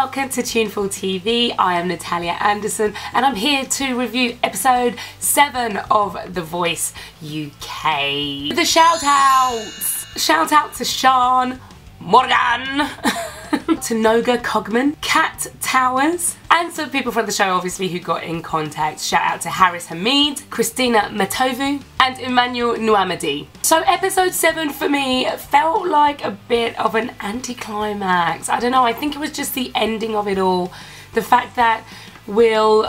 welcome to Tuneful TV. I am Natalia Anderson and I'm here to review episode 7 of The Voice UK. The shout outs! Shout out to Sean, Morgan, to Noga Cogman, Kat Towers, and some people from the show obviously who got in contact. Shout out to Harris Hamid, Christina Matovu and Emmanuel Nuamadi. So episode 7 for me felt like a bit of an anticlimax. I don't know, I think it was just the ending of it all. The fact that Will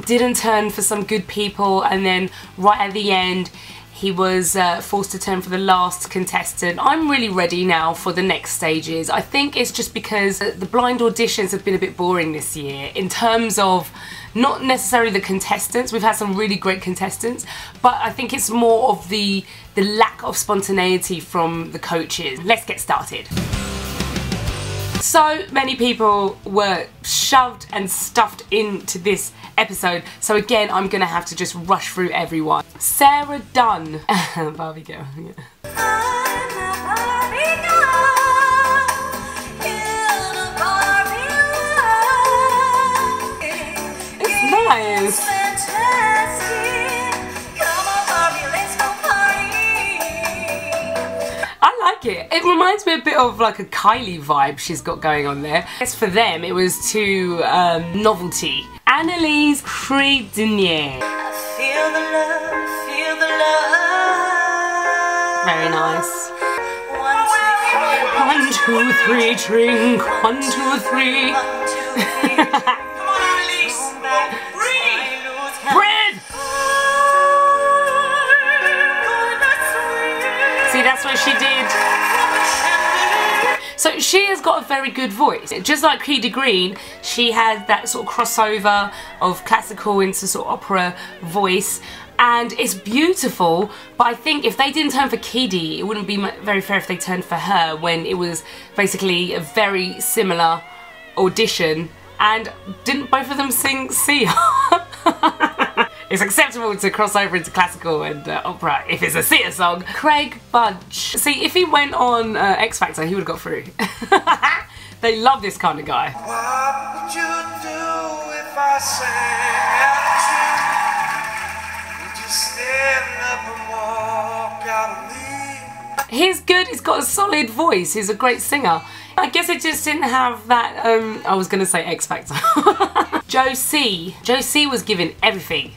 didn't turn for some good people and then right at the end he was forced to turn for the last contestant. I'm really ready now for the next stages. I think it's just because the blind auditions have been a bit boring this year in terms of not necessarily the contestants. We've had some really great contestants, but I think it's more of the lack of spontaneity from the coaches. Let's get started. So many people were shoved and stuffed into this episode, so again I'm gonna have to just rush through everyone. Sarah Dunn, Barbie girl. It's nice. It reminds me a bit of like a Kylie vibe she's got going on there. As for them, it was too novelty. Annelies Kruidenier. Feel the love, feel the love. Very nice. 1, 2, 3, drink. 1, 2, 3. Come on, Annelies. Bread. See, that's what she did. So she has got a very good voice. Just like Kida Green, she has that sort of crossover of classical into sort of opera voice, and it's beautiful. But I think if they didn't turn for Kidi, it wouldn't be very fair if they turned for her when it was basically a very similar audition. And didn't both of them sing Sia? It's acceptable to cross over into classical and opera if it's a Sia song. Craig Budge. See, if he went on X Factor, he would have got through. They love this kind of guy. What would you do if I sang? Would you stand up and walk out of me? He's good, he's got a solid voice, he's a great singer. I guess it just didn't have that, I was gonna say X Factor. Jocee. Jocee was given everything.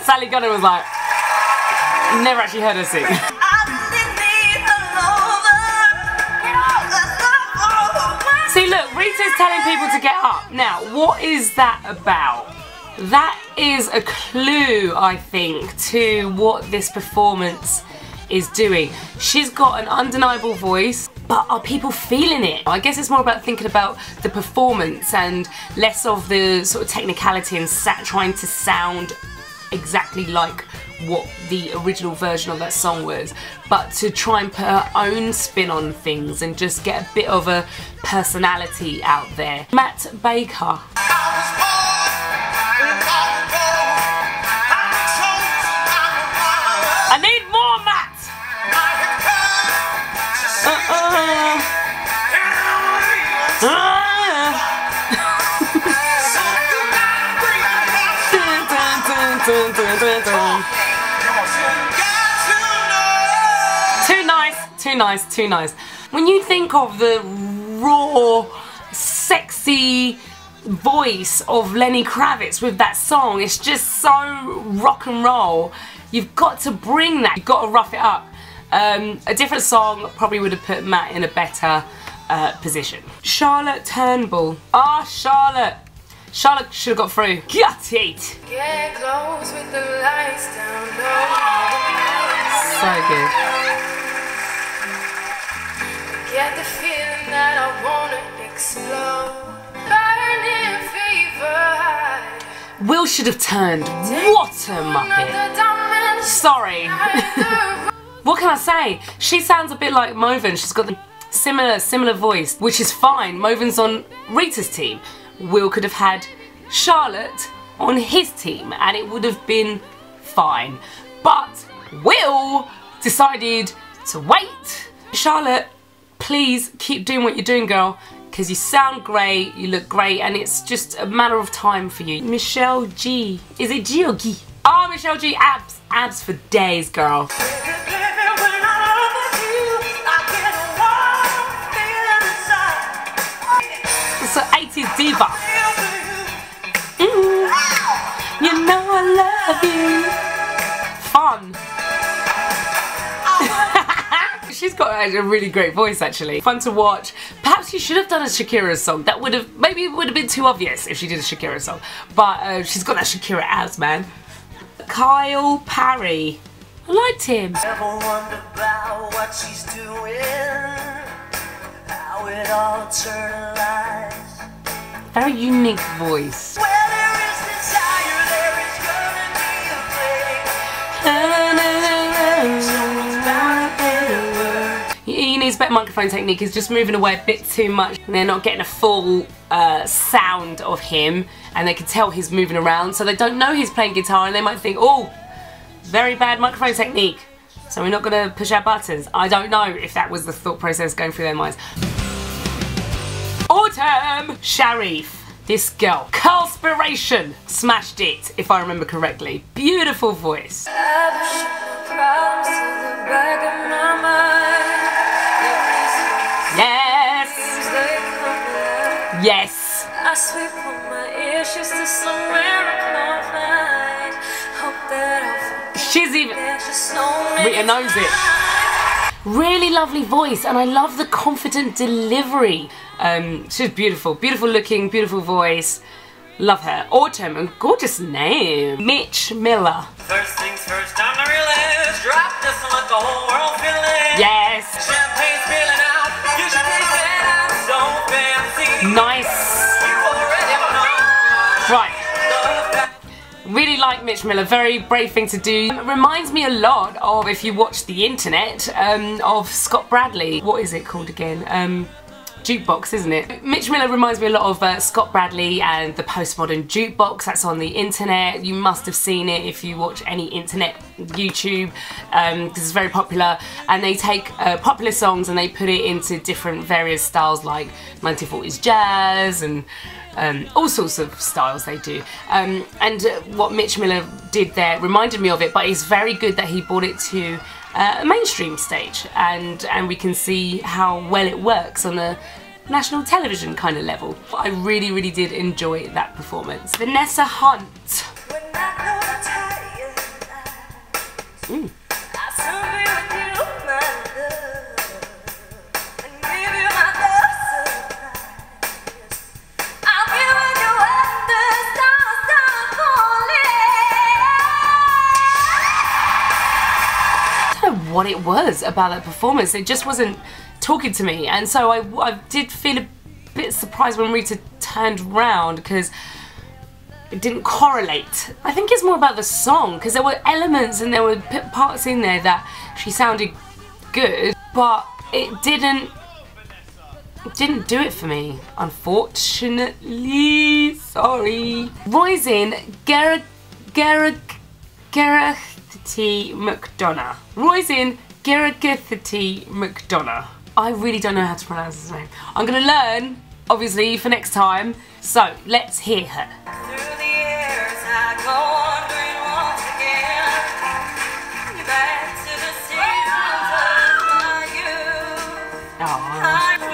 Sally Gunner was like, never actually heard her sing. See, look, Rita's telling people to get up. Now, what is that about? That is a clue, I think, to what this performance is doing. She's got an undeniable voice, but are people feeling it? I guess it's more about thinking about the performance and less of the sort of technicality and trying to sound exactly like what the original version of that song was, but to try and put her own spin on things and just get a bit of a personality out there. Matt Baker. I need more, Matt! Too nice, too nice, too nice. When you think of the raw, sexy voice of Lenny Kravitz with that song, it's just so rock and roll. You've got to bring that, you've got to rough it up. A different song probably would have put Matt in a better position. Charlotte Turnbull. Ah, Charlotte. Charlotte should have got through. Got it! Get close with the lights down low. So good. Get the feeling that I wanna explode. Burning fever. Will should have turned. What a muppet. Sorry. What can I say? She sounds a bit like Moven. She's got the similar voice, which is fine. Moven's on Rita's team. Will could have had Charlotte on his team and it would have been fine. But Will decided to wait. Charlotte, please keep doing what you're doing, girl, because you sound great, you look great, and it's just a matter of time for you. Michelle G. Is it G or G? Oh, Michelle G. Abs. Abs for days, girl. It's an 80s diva. You know I love you. Fun. She's got a really great voice, actually. Fun to watch. Perhaps she should have done a Shakira song. That would have, maybe it would have been too obvious if she did a Shakira song. But she's got that Shakira abs, man. Kyle Parry. I liked him. Never wonder about what she's doing, how it all turns. Very unique voice. Where there is desire, there is gonna be a place. He needs better microphone technique. He's just moving away a bit too much. And they're not getting a full sound of him, and they can tell he's moving around, so they don't know he's playing guitar, and they might think, oh, very bad microphone technique, so we're not going to push our buttons. I don't know if that was the thought process going through their minds. Autumn! Sharif. This girl. Carlspiration. Smashed it, if I remember correctly. Beautiful voice. Yes! Yes! I sweep on my issues to somewhere I can't find. Hope that I'll She's even... Rita knows it. Really lovely voice, and I love the confident delivery. She's beautiful. Beautiful looking, beautiful voice. Love her. Autumn, and gorgeous name. Mitch Miller. First things first, I'm the realist. Drop this and let the whole world feel it. Yes. Champagne's spilling out. You should taste it. I'm so fancy. Nice. You already know. Right. Really like Mitch Miller, very brave thing to do. Reminds me a lot of, if you watch the internet, of Scott Bradley. What is it called again? Jukebox, isn't it? Mitch Miller reminds me a lot of Scott Bradley and the Post Modern Jukebox. That's on the internet. You must have seen it if you watch any internet YouTube, because it's very popular. And they take popular songs and they put it into different various styles, like 1940s jazz and all sorts of styles they do. And what Mitch Miller did there reminded me of it, but it's very good that he brought it to a mainstream stage, and we can see how well it works on a national television kind of level. I really, really did enjoy that performance. Vanessa Hunt. What it was about that performance, it just wasn't talking to me, and so I did feel a bit surprised when Rita turned round, because it didn't correlate. I think it's more about the song, because there were elements and there were parts in there that she sounded good, but it didn't do it for me, unfortunately. Sorry. Roisin Geragthy-McDonagh. Roisin Geragthy-McDonagh. I really don't know how to pronounce his name. I'm going to learn, obviously, for next time. So, let's hear her. Through the years I go wandering once again. Back to the seasons of my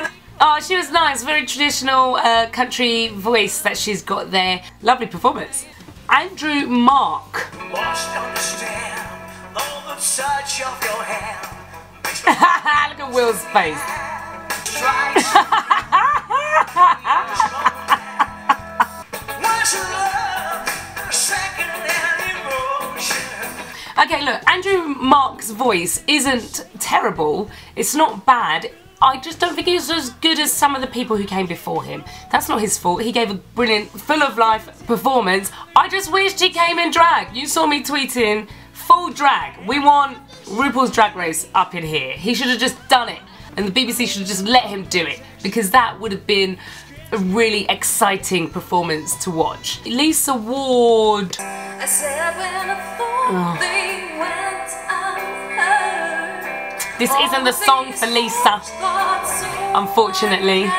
youth. Oh, she was nice. Very traditional country voice that she's got there. Lovely performance. Marc. Look at Will's face. Okay, look, Marc's voice isn't terrible. It's not bad. I just don't think he's as good as some of the people who came before him. That's not his fault. He gave a brilliant, full of life performance. I just wished he came in drag. You saw me tweeting, full drag. We want RuPaul's Drag Race up in here. He should have just done it. And the BBC should have just let him do it, because that would have been a really exciting performance to watch. Lisa Ward. This isn't the song for Lisa, unfortunately.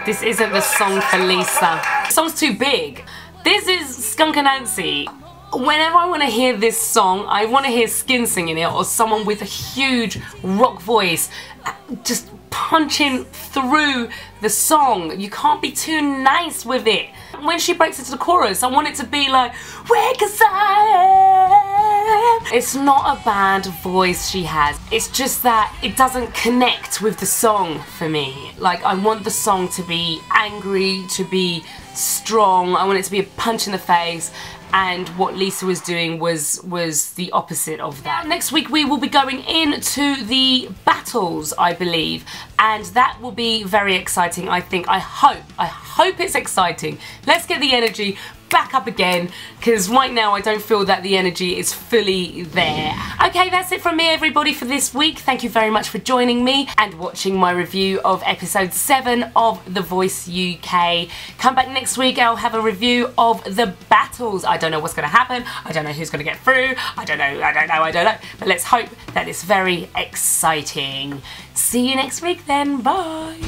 This isn't the song for Lisa. The song's too big. This is Skunk Anansi. Whenever I want to hear this song, I want to hear Skin singing it, or someone with a huge rock voice just punching through the song. You can't be too nice with it. When she breaks into the chorus, I want it to be like, where 'cause I am. It's not a bad voice she has. It's just that it doesn't connect with the song for me. Like, I want the song to be angry, to be strong. I want it to be a punch in the face. And what Lisa was doing was the opposite of that. Next week we will be going into the battles, I believe, and that will be very exciting, I think. I hope it's exciting. Let's get the energy back up again, because right now I don't feel that the energy is fully there. Okay, that's it from me, everybody, for this week. Thank you very much for joining me and watching my review of episode 7 of The Voice UK. Come back next week, I'll have a review of the battles. I don't know what's going to happen. I don't know who's going to get through. I don't know. But let's hope that it's very exciting. See you next week then. Bye.